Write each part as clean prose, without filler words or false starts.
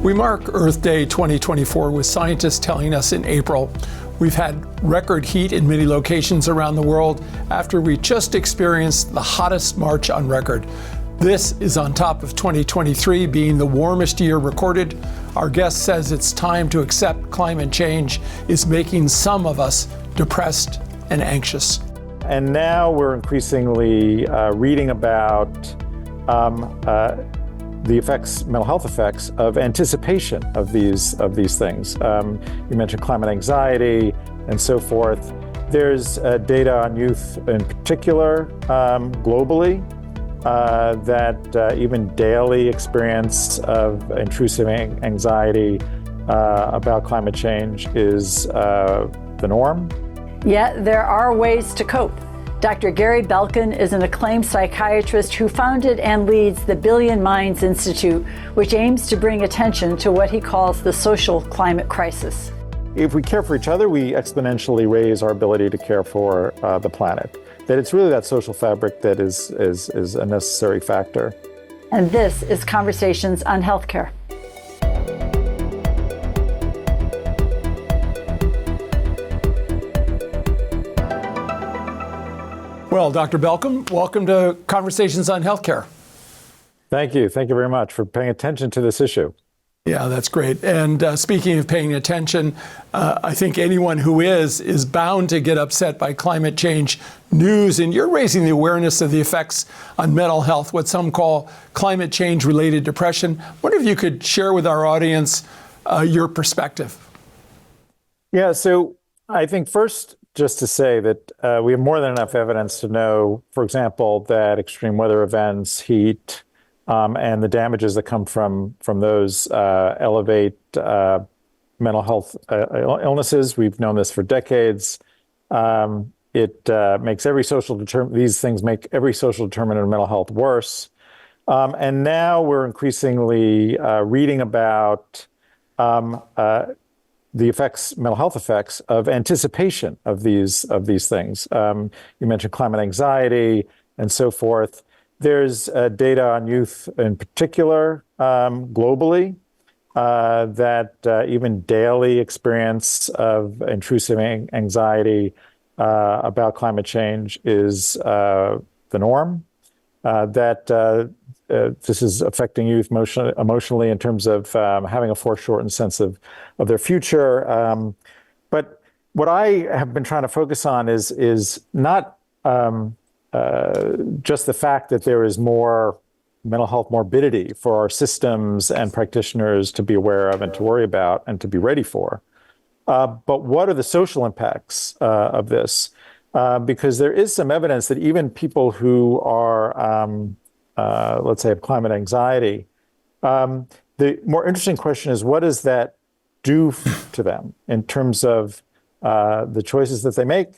We mark Earth Day 2024 with scientists telling us in April we've had record heat in many locations around the world after we just experienced the hottest March on record. This is on top of 2023 being the warmest year recorded. Our guest says it's time to accept climate change is making some of us depressed and anxious. And now we're increasingly reading about the effects, mental health effects of anticipation of these things. You mentioned climate anxiety and so forth. There's data on youth in particular globally that even daily experience of intrusive anxiety about climate change is the norm. Yet there are ways to cope. Dr. Gary Belkin is an acclaimed psychiatrist who founded and leads the Billion Minds Institute, which aims to bring attention to what he calls the social climate crisis. If we care for each other, we exponentially raise our ability to care for the planet. That it's really that social fabric that is a necessary factor. And this is Conversations on Healthcare. Well, Dr. Belkin, welcome to Conversations on Healthcare. Thank you. Thank you very much for paying attention to this issue. Yeah, that's great. And speaking of paying attention, I think anyone who is bound to get upset by climate change news. And you're raising the awareness of the effects on mental health, what some call climate change-related depression. I wonder if you could share with our audience your perspective. Yeah, so I think first, just to say that we have more than enough evidence to know, for example, that extreme weather events, heat, and the damages that come from those elevate mental health illnesses. We've known this for decades. It makes these things make every social determinant of mental health worse. And now we're increasingly reading about the effects, mental health effects of anticipation of these things. You mentioned climate anxiety and so forth. There's data on youth in particular globally that even daily experience of intrusive anxiety about climate change is the norm. This is affecting youth emotionally in terms of having a foreshortened sense of their future. But what I have been trying to focus on is not just the fact that there is more mental health morbidity for our systems and practitioners to be aware of and to worry about and to be ready for. But what are the social impacts of this? Because there is some evidence that even people who are let's say, of climate anxiety. The more interesting question is, what does that do to them in terms of the choices that they make,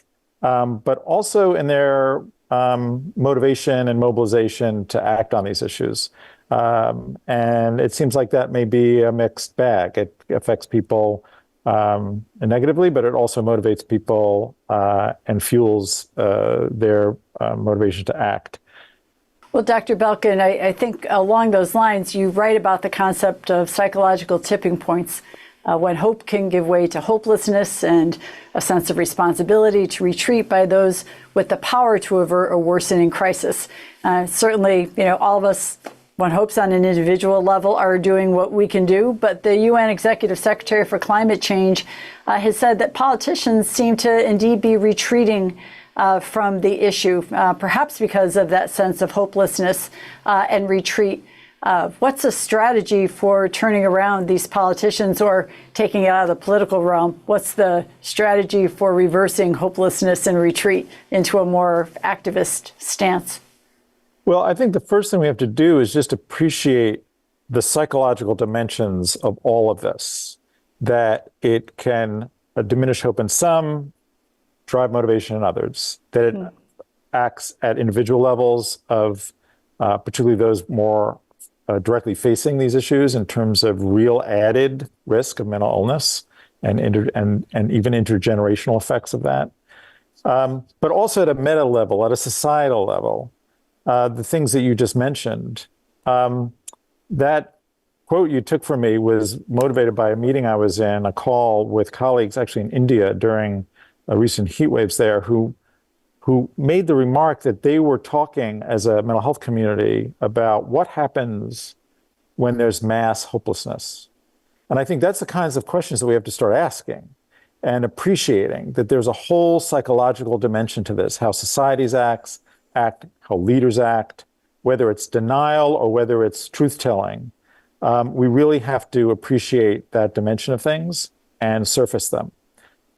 but also in their motivation and mobilization to act on these issues? And it seems like that may be a mixed bag. It affects people negatively, but it also motivates people and fuels their motivation to act. Well, Dr. Belkin, I think along those lines, you write about the concept of psychological tipping points, when hope can give way to hopelessness and a sense of responsibility to retreat by those with the power to avert a worsening crisis. Certainly, all of us, when hopes on an individual level, are doing what we can do. But the UN Executive Secretary for Climate Change has said that politicians seem to indeed be retreating from the issue, perhaps because of that sense of hopelessness and retreat. What's a strategy for turning around these politicians or taking it out of the political realm? What's the strategy for reversing hopelessness and retreat into a more activist stance? Well, I think the first thing we have to do is just appreciate the psychological dimensions of all of this, that it can diminish hope in some, drive motivation in others, that it acts at individual levels of particularly those more directly facing these issues in terms of real added risk of mental illness and even intergenerational effects of that. But also at a meta level, at a societal level, the things that you just mentioned, that quote you took from me was motivated by a meeting I was in, a call with colleagues actually in India during recent heat waves there, who made the remark that they were talking as a mental health community about what happens when there's mass hopelessness. And I think that's the kinds of questions that we have to start asking and appreciating that there's a whole psychological dimension to this, how societies act, how leaders act, whether it's denial or whether it's truth-telling. We really have to appreciate that dimension of things and surface them.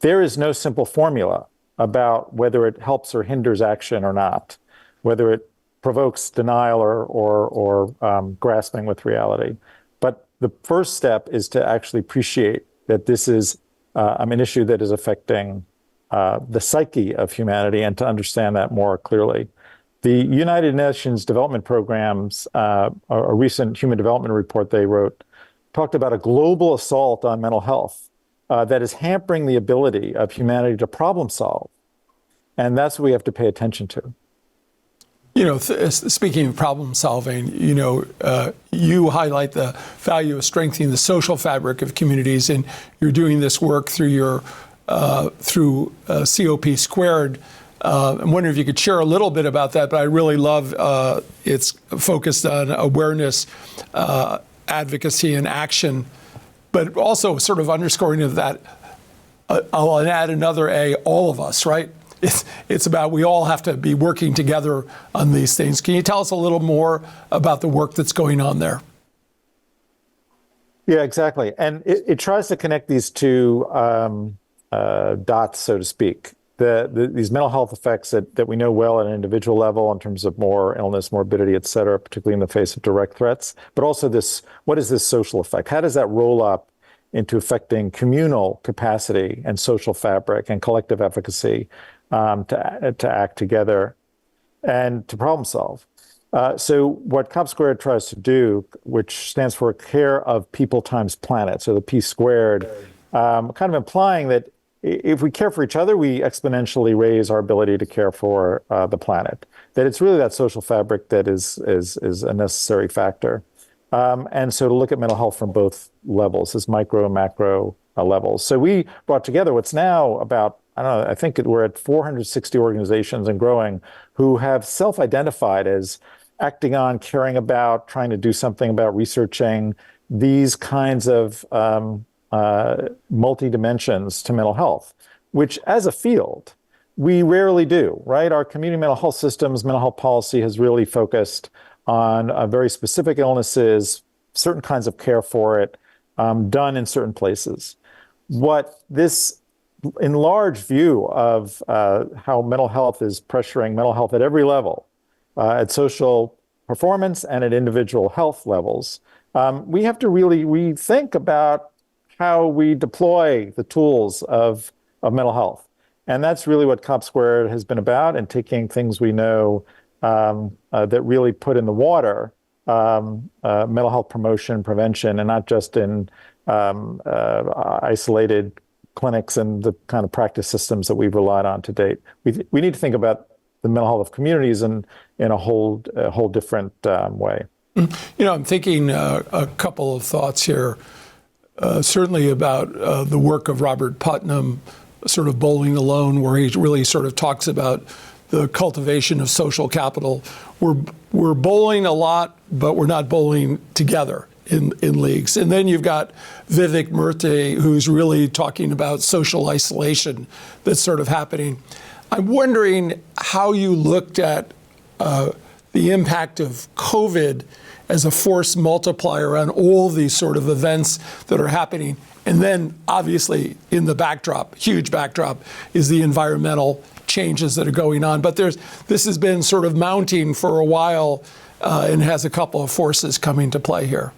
There is no simple formula about whether it helps or hinders action or not, whether it provokes denial or grasping with reality. But the first step is to actually appreciate that this is an issue that is affecting the psyche of humanity, and to understand that more clearly. The United Nations Development Programs, a recent human development report they wrote, talked about a global assault on mental health that is hampering the ability of humanity to problem solve. And that's what we have to pay attention to. You know, speaking of problem solving, you know, you highlight the value of strengthening the social fabric of communities, and you're doing this work through your COP Squared. I'm wondering if you could share a little bit about that, but I really love it's focused on awareness, advocacy, and action, but also sort of underscoring of that, I'll add another A, all of us, right? It's about we all have to be working together on these things. Can you tell us a little more about the work that's going on there? Yeah, exactly. And it tries to connect these two dots, so to speak. These mental health effects that we know well at an individual level in terms of more illness, morbidity, et cetera, particularly in the face of direct threats, but also what is this social effect? How does that roll up into affecting communal capacity and social fabric and collective efficacy to act together and to problem solve? So what COP Squared tries to do, which stands for care of people times planet, so the P squared, kind of implying that if we care for each other, we exponentially raise our ability to care for the planet. That it's really that social fabric that is a necessary factor. And so to look at mental health from both levels, as micro and macro levels. So we brought together what's now about, I don't know, I think we're at 460 organizations and growing who have self-identified as acting on, caring about, trying to do something about researching these kinds of multi-dimensions to mental health, which as a field, we rarely do, right? Our community mental health systems, mental health policy has really focused on very specific illnesses, certain kinds of care for it, done in certain places. What this enlarged view of how mental health is pressuring mental health at every level, at social performance and at individual health levels, we have to really rethink about how we deploy the tools of mental health. And that's really what COP Squared has been about, and taking things we know that really put in the water mental health promotion, prevention, and not just in isolated clinics and the kind of practice systems that we've relied on to date. We need to think about the mental health of communities in a whole different way. You know, I'm thinking a couple of thoughts here. Certainly about the work of Robert Putnam, sort of Bowling Alone, where he really sort of talks about the cultivation of social capital. We're bowling a lot, but we're not bowling together in leagues. And then you've got Vivek Murthy, who's really talking about social isolation that's sort of happening. I'm wondering how you looked at the impact of COVID as a force multiplier on all these sort of events that are happening. And then obviously in the backdrop, huge backdrop, is the environmental changes that are going on. But this has been sort of mounting for a while and has a couple of forces coming to play here.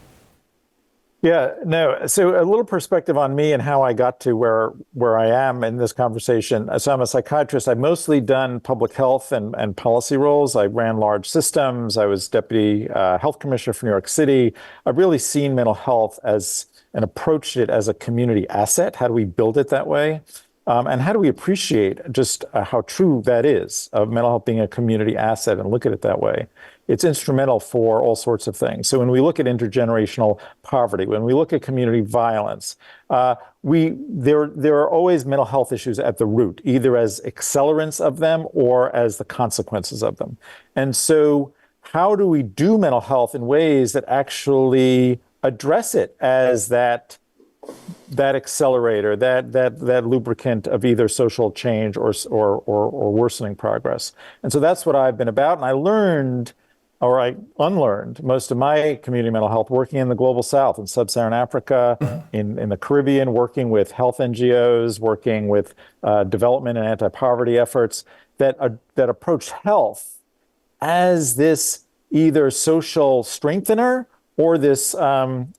Yeah, no. So a little perspective on me and how I got to where I am in this conversation. So I'm a psychiatrist. I've mostly done public health and policy roles. I ran large systems. I was deputy health commissioner for New York City. I've really seen mental health and approached it as a community asset. How do we build it that way? And how do we appreciate just how true that is, of mental health being a community asset, and look at it that way? it's instrumental for all sorts of things. So when we look at intergenerational poverty, when we look at community violence, there are always mental health issues at the root, either as accelerants of them or as the consequences of them. And so how do we do mental health in ways that actually address it as that accelerator, that lubricant of either social change or worsening progress? And so that's what I've been about. And I unlearned most of my community mental health working in the global South, in sub-Saharan Africa, in the Caribbean, working with health NGOs, working with development and anti-poverty efforts that approach health as this either social strengthener or this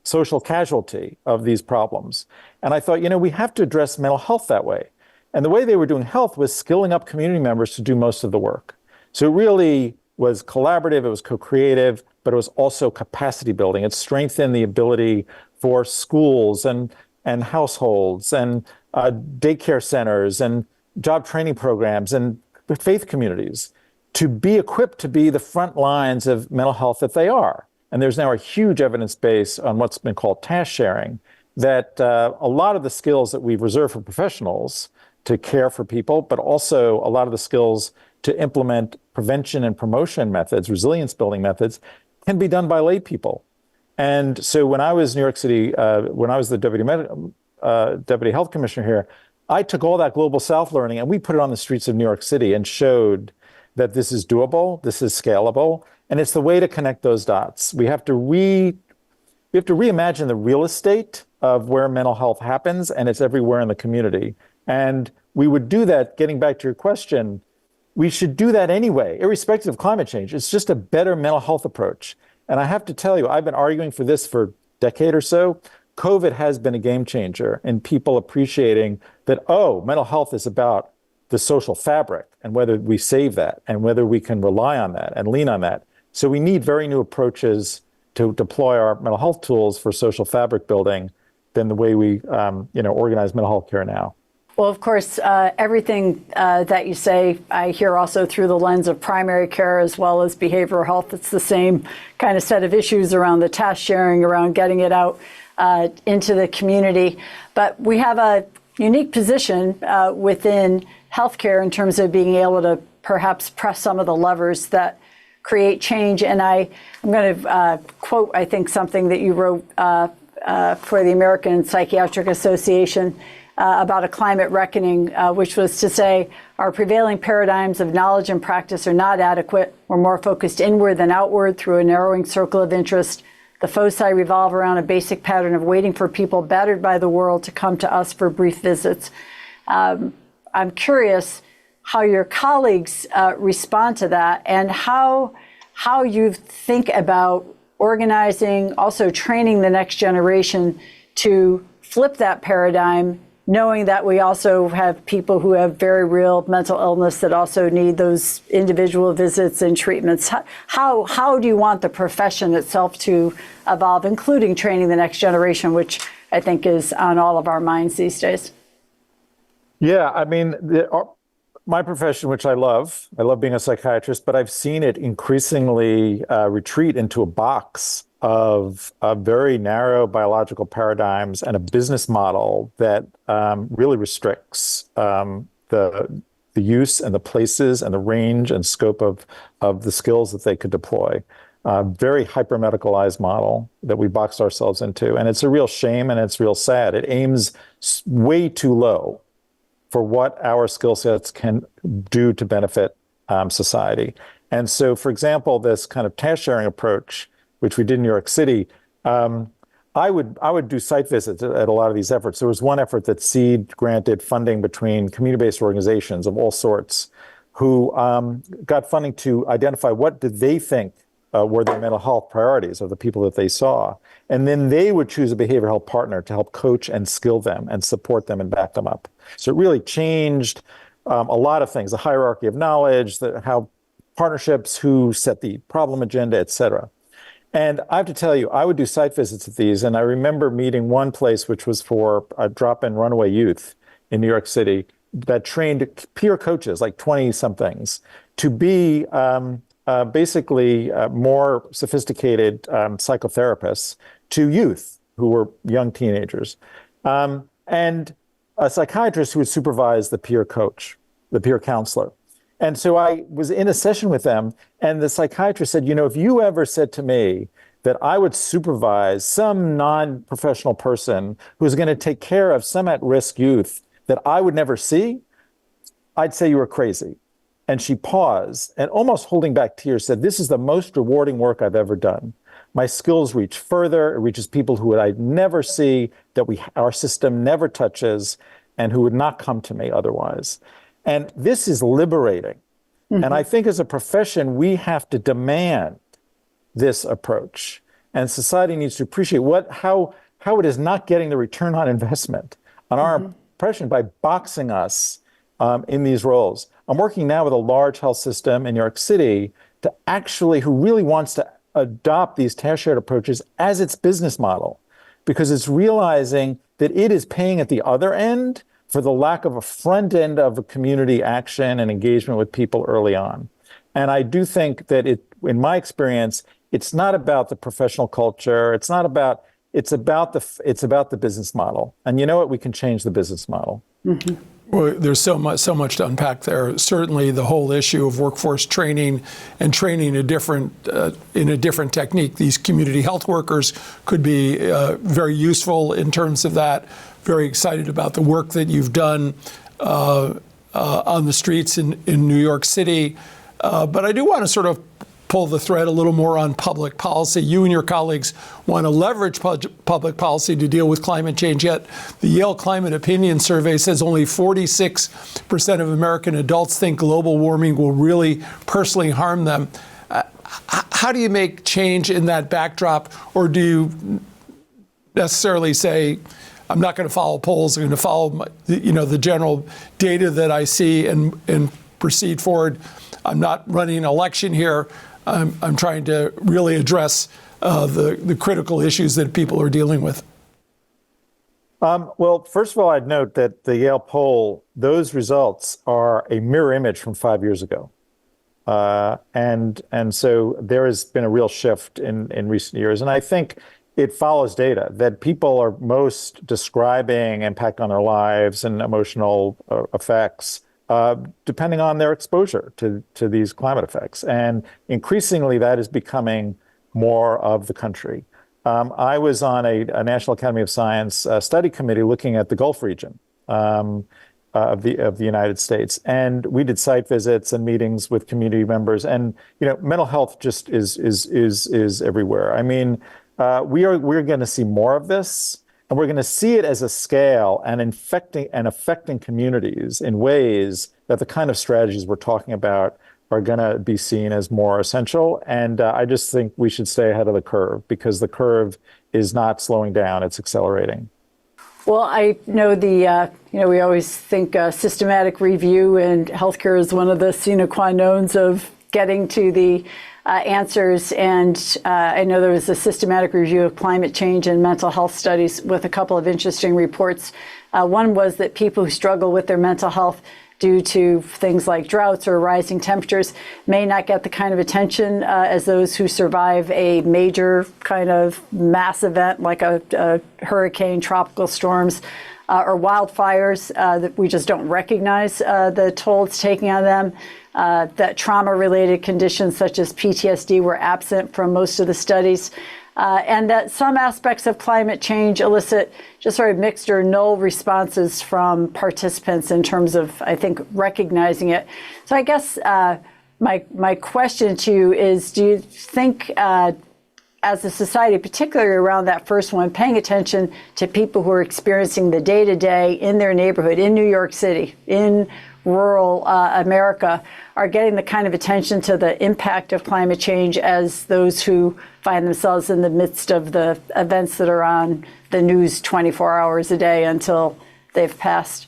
social casualty of these problems. And I thought, we have to address mental health that way. And the way they were doing health was skilling up community members to do most of the work. So it really was collaborative, it was co-creative, but it was also capacity building. It strengthened the ability for schools and households and daycare centers and job training programs and faith communities to be equipped to be the front lines of mental health that they are. And there's now a huge evidence base on what's been called task sharing, that a lot of the skills that we've reserved for professionals to care for people, but also a lot of the skills to implement prevention and promotion methods, resilience building methods, can be done by lay people. And so when I was in New York City, when I was the deputy health commissioner here, I took all that global South learning and we put it on the streets of New York City and showed that this is doable, this is scalable, and it's the way to connect those dots. We have to reimagine the real estate of where mental health happens, and it's everywhere in the community. And we would do that, getting back to your question, we should do that anyway, irrespective of climate change. It's just a better mental health approach. And I have to tell you, I've been arguing for this for a decade or so. COVID has been a game changer in people appreciating that, mental health is about the social fabric and whether we save that and whether we can rely on that and lean on that. So we need very new approaches to deploy our mental health tools for social fabric building than the way we organize mental health care now. Well, of course, everything that you say, I hear also through the lens of primary care as well as behavioral health. It's the same kind of set of issues around the task sharing, around getting it out into the community. But we have a unique position within healthcare in terms of being able to perhaps press some of the levers that create change. And I'm going to quote, I think, something that you wrote for the American Psychiatric Association about a climate reckoning, which was to say, our prevailing paradigms of knowledge and practice are not adequate. We're more focused inward than outward through a narrowing circle of interest. The foci revolve around a basic pattern of waiting for people battered by the world to come to us for brief visits. I'm curious how your colleagues respond to that and how you think about organizing, also training the next generation to flip that paradigm, knowing that we also have people who have very real mental illness that also need those individual visits and treatments. How do you want the profession itself to evolve, including training the next generation, which I think is on all of our minds these days? Yeah, I mean, my profession, which I love being a psychiatrist, but I've seen it increasingly retreat into a box of very narrow biological paradigms and a business model that really restricts the use and the places and the range and scope of the skills that they could deploy. Very hyper-medicalized model that we boxed ourselves into. And it's a real shame and it's real sad. It aims way too low for what our skill sets can do to benefit society. And so, for example, this kind of task sharing approach, which we did in New York City, I would do site visits at a lot of these efforts. There was one effort that SEED granted funding between community-based organizations of all sorts who got funding to identify what did they think were their mental health priorities of the people that they saw. And then they would choose a behavioral health partner to help coach and skill them and support them and back them up. So it really changed a lot of things, the hierarchy of knowledge, how partnerships, who set the problem agenda, et cetera. And I have to tell you, I would do site visits at these. And I remember meeting one place, which was for drop-in runaway youth in New York City, that trained peer coaches, like 20-somethings, to be basically more sophisticated psychotherapists to youth who were young teenagers, and a psychiatrist who would supervise the peer coach, the peer counselor. And so I was in a session with them, and the psychiatrist said, you know, if you ever said to me that I would supervise some non-professional person who's going to take care of some at-risk youth that I would never see, I'd say you were crazy. And she paused and, almost holding back tears, said, this is the most rewarding work I've ever done. My skills reach further. It reaches people who I'd never see, that our system never touches, and who would not come to me otherwise. And this is liberating. Mm-hmm. And I think as a profession, we have to demand this approach. And society needs to appreciate how it is not getting the return on investment on our profession by boxing us in these roles. I'm working now with a large health system in New York City who really wants to adopt these task-shared approaches as its business model, because it's realizing that it is paying at the other end for the lack of a front end of a community action and engagement with people early on. And I do think that in my experience, it's not about the professional culture. It's about the business model. And you know what? We can change the business model. Mm-hmm. Well, there's so much to unpack there. Certainly, the whole issue of workforce training and training in a different technique. These community health workers could be very useful in terms of that. Very excited about the work that you've done on the streets in New York City. But I do want to sort of pull the thread a little more on public policy. You and your colleagues want to leverage public policy to deal with climate change, yet the Yale Climate Opinion Survey says only 46% of American adults think global warming will really personally harm them. How do you make change in that backdrop, or do you necessarily say, I'm not going to follow polls, I'm going to follow the general data that I see and proceed forward? I'm not running an election here. I'm trying to really address the critical issues that people are dealing with. Well, first of all, I'd note that the Yale poll, those results are a mirror image from 5 years ago. And so there has been a real shift in recent years. And I think it follows data that people are most describing impact on their lives and emotional effects depending on their exposure to these climate effects. And increasingly, that is becoming more of the country. I was on a National Academy of Science study committee looking at the Gulf region of the United States, and we did site visits and meetings with community members. And mental health just is everywhere. I mean, we're going to see more of this. And we're going to see it as a scale and affecting communities in ways that the kind of strategies we're talking about are going to be seen as more essential. And I just think we should stay ahead of the curve, because the curve is not slowing down, it's accelerating. Well, I know we always think systematic review in healthcare is one of the sine qua nons of getting to the answers. And I know there was a systematic review of climate change and mental health studies with a couple of interesting reports. One was that people who struggle with their mental health due to things like droughts or rising temperatures may not get the kind of attention as those who survive a major kind of mass event like a hurricane, tropical storms, or wildfires, that we just don't recognize the toll it's taking on them. That trauma-related conditions such as PTSD were absent from most of the studies, and that some aspects of climate change elicit just sort of mixed or null responses from participants in terms of, I think, recognizing it. So I guess my question to you is, do you think as a society, particularly around that first one, paying attention to people who are experiencing the day-to-day in their neighborhood, in New York City, in rural America, are getting the kind of attention to the impact of climate change as those who find themselves in the midst of the events that are on the news 24 hours a day until they've passed?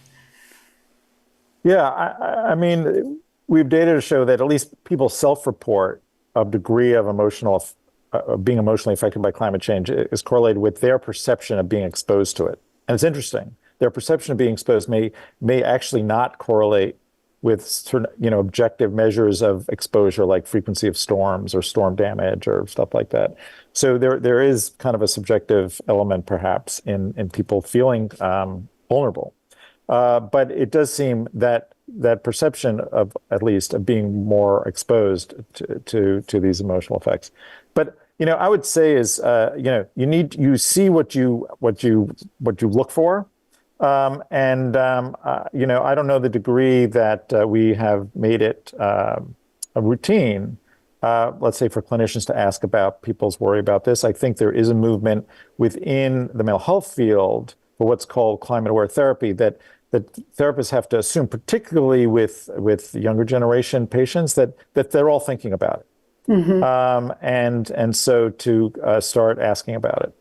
Yeah, I mean, we have data to show that at least people self-report a degree of being emotionally affected by climate change is correlated with their perception of being exposed to it. And it's interesting. Their perception of being exposed may actually not correlate certain, objective measures of exposure, like frequency of storms or storm damage or stuff like that. So there is kind of a subjective element, perhaps, in people feeling vulnerable. But it does seem that perception of, at least, of being more exposed to these emotional effects. But I would say is you see what you look for. I don't know the degree that we have made it a routine, let's say, for clinicians to ask about people's worry about this. I think there is a movement within the mental health field for what's called climate-aware therapy that therapists have to assume, particularly with younger generation patients, that they're all thinking about it. And so to start asking about it.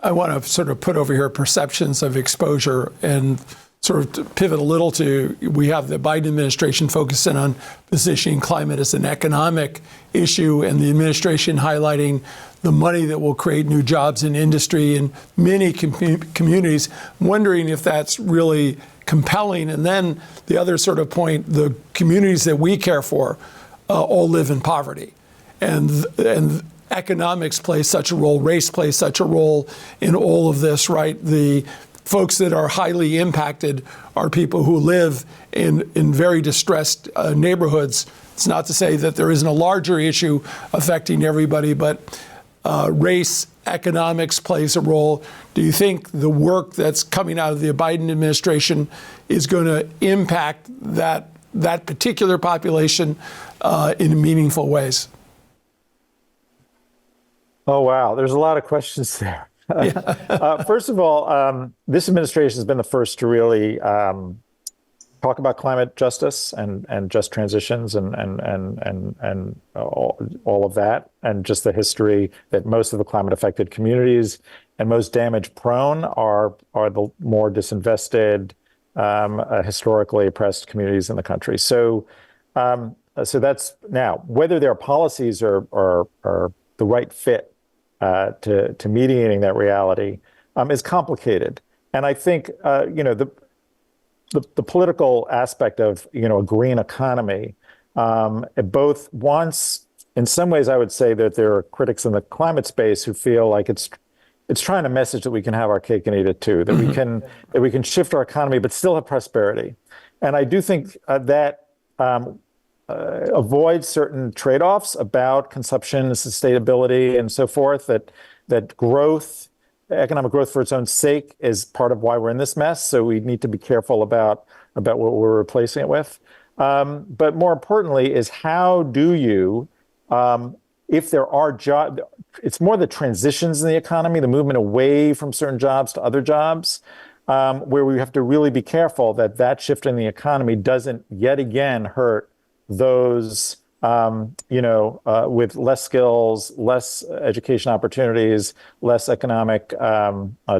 I want to sort of put over here perceptions of exposure and sort of to pivot a little to, we have the Biden administration focusing on positioning climate as an economic issue, and the administration highlighting the money that will create new jobs in industry in many communities, wondering if that's really compelling. And then the other sort of point, the communities that we care for all live in poverty. And economics plays such a role, race plays such a role in all of this, right? The folks that are highly impacted are people who live in very distressed neighborhoods. It's not to say that there isn't a larger issue affecting everybody, but race, economics plays a role. Do you think the work that's coming out of the Biden administration is going to impact that particular population in meaningful ways? Oh, wow. There's a lot of questions there. First of all, this administration has been the first to really talk about climate justice and just transitions and all of that, and just the history that most of the climate affected communities and most damage prone are the more disinvested, historically oppressed communities in the country. So that's now whether their policies are the right fit to mediating that reality is complicated. And I think the political aspect of a green economy, both wants, in some ways, I would say that there are critics in the climate space who feel like it's trying to message that we can have our cake and eat it too, that we can shift our economy but still have prosperity. And I do think that avoid certain trade-offs about consumption, sustainability, and so forth, that growth, economic growth for its own sake, is part of why we're in this mess. So we need to be careful about what we're replacing it with. But more importantly is, how do you, if there are jobs, it's more the transitions in the economy, the movement away from certain jobs to other jobs, where we have to really be careful that shift in the economy doesn't yet again hurt those, with less skills, less education opportunities, less economic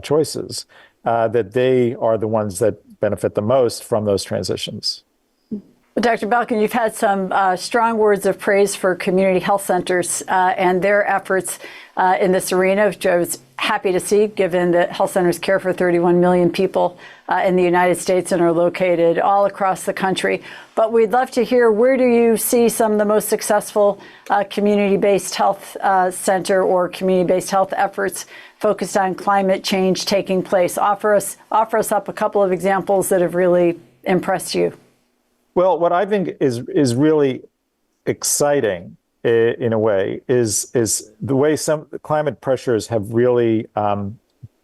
choices, that they are the ones that benefit the most from those transitions. Well, Dr. Belkin, you've had some strong words of praise for community health centers and their efforts in this arena, which I was happy to see, given that health centers care for 31 million people in the United States and are located all across the country. But we'd love to hear, where do you see some of the most successful community-based health center or community-based health efforts focused on climate change taking place? Offer us up a couple of examples that have really impressed you. Well, what I think is really exciting, in a way, is the way some climate pressures have really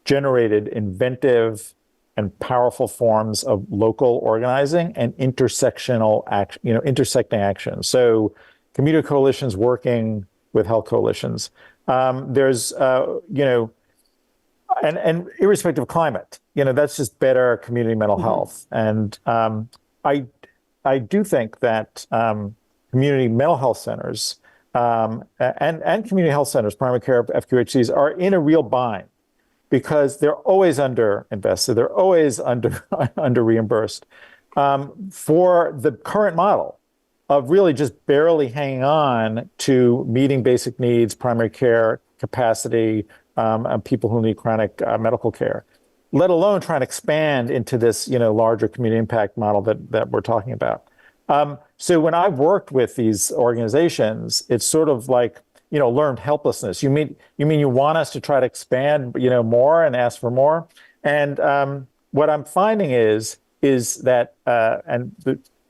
generated inventive and powerful forms of local organizing and intersectional action, intersecting action. So community coalitions working with health coalitions. There's, and irrespective of climate, that's just better community mental health. And I do think that community mental health centers and community health centers, primary care, FQHCs, are in a real bind because they're always underinvested. They're always under reimbursed for the current model of really just barely hanging on to meeting basic needs, primary care capacity, and people who need chronic medical care. let alone try and expand into this, larger community impact model that we're talking about. So when I've worked with these organizations, it's sort of like, learned helplessness. You mean you want us to try to expand, more and ask for more? And what I'm finding is that,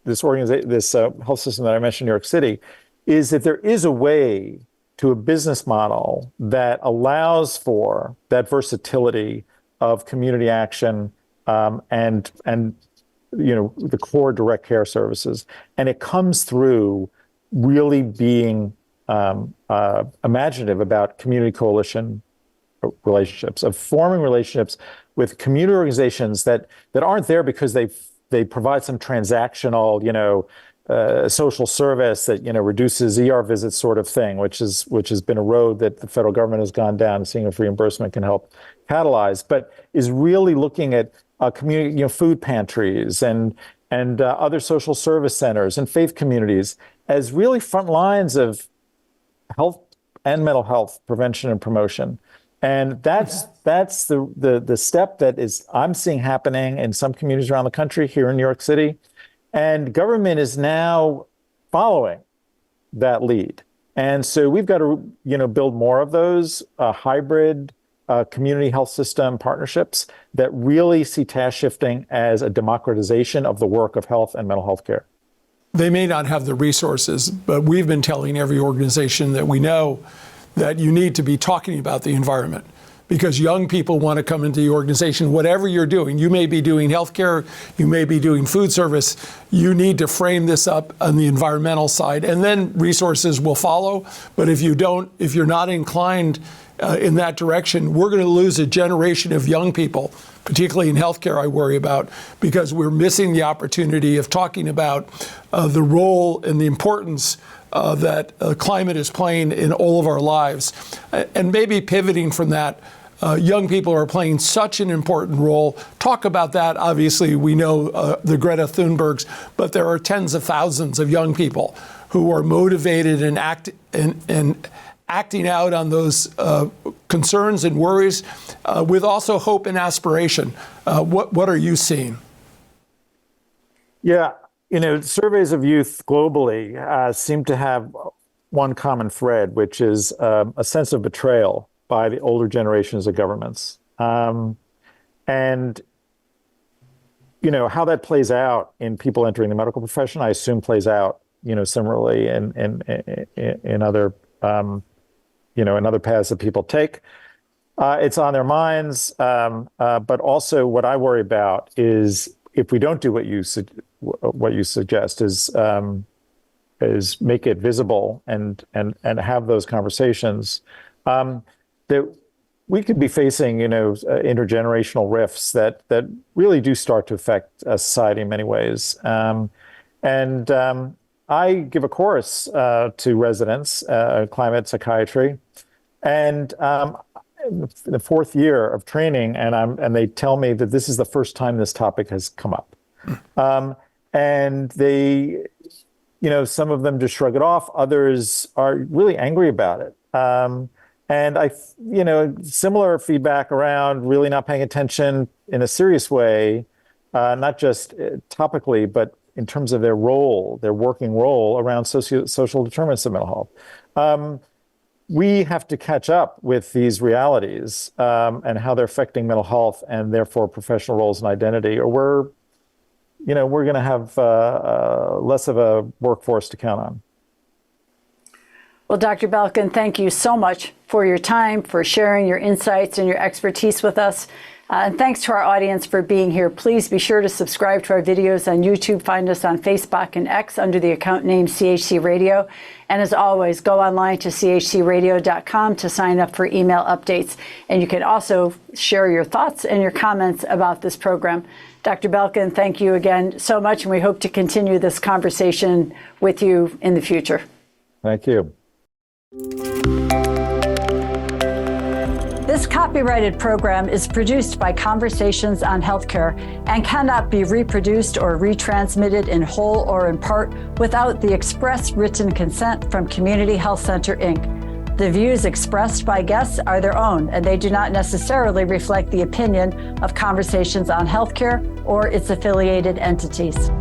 this health system that I mentioned in New York City, is that there is a way to a business model that allows for that versatility of community action and the core direct care services, and it comes through really being imaginative about community coalition relationships, of forming relationships with community organizations that aren't there because they provide some transactional, social service that reduces ER visits sort of thing, which has been a road that the federal government has gone down, and seeing if reimbursement can help catalyze, but is really looking at community, food pantries and other social service centers and faith communities as really front lines of health and mental health prevention and promotion. And that's the step that I'm seeing happening in some communities around the country, here in New York City. And government is now following that lead. And so we've got to, build more of those hybrid community health system partnerships that really see task shifting as a democratization of the work of health and mental health care. They may not have the resources, but we've been telling every organization that we know that you need to be talking about the environment, because young people want to come into the organization. Whatever you're doing, you may be doing healthcare, you may be doing food service, you need to frame this up on the environmental side, and then resources will follow. But if you're not inclined in that direction, we're going to lose a generation of young people, particularly in healthcare, I worry about, because we're missing the opportunity of talking about the role and the importance that climate is playing in all of our lives. And maybe pivoting from that, young people are playing such an important role. Talk about that. Obviously, we know the Greta Thunbergs, but there are tens of thousands of young people who are motivated and acting out on those concerns and worries with also hope and aspiration. What are you seeing? Yeah, surveys of youth globally seem to have one common thread, which is a sense of betrayal by the older generations of governments. And how that plays out in people entering the medical profession, I assume plays out, similarly in other in other paths that people take. It's on their minds, but also what I worry about is if we don't do what you suggest is make it visible and have those conversations, that we could be facing intergenerational rifts that really do start to affect society in many ways. I give a course to residents, climate psychiatry, and in the fourth year of training, and they tell me that this is the first time this topic has come up. And they, some of them just shrug it off. Others are really angry about it. And similar feedback around really not paying attention in a serious way, not just topically, but in terms of their role, their working role around social determinants of mental health. We have to catch up with these realities and how they're affecting mental health and therefore professional roles and identity, or we're going to have less of a workforce to count on. Well, Dr. Belkin, thank you so much for your time, for sharing your insights and your expertise with us. And thanks to our audience for being here. Please be sure to subscribe to our videos on YouTube. Find us on Facebook and X under the account name CHC Radio. And as always, go online to chcradio.com to sign up for email updates. And you can also share your thoughts and your comments about this program. Dr. Belkin, thank you again so much, and we hope to continue this conversation with you in the future. Thank you. This copyrighted program is produced by Conversations on Healthcare and cannot be reproduced or retransmitted in whole or in part without the express written consent from Community Health Center, Inc. The views expressed by guests are their own, and they do not necessarily reflect the opinion of Conversations on Healthcare or its affiliated entities.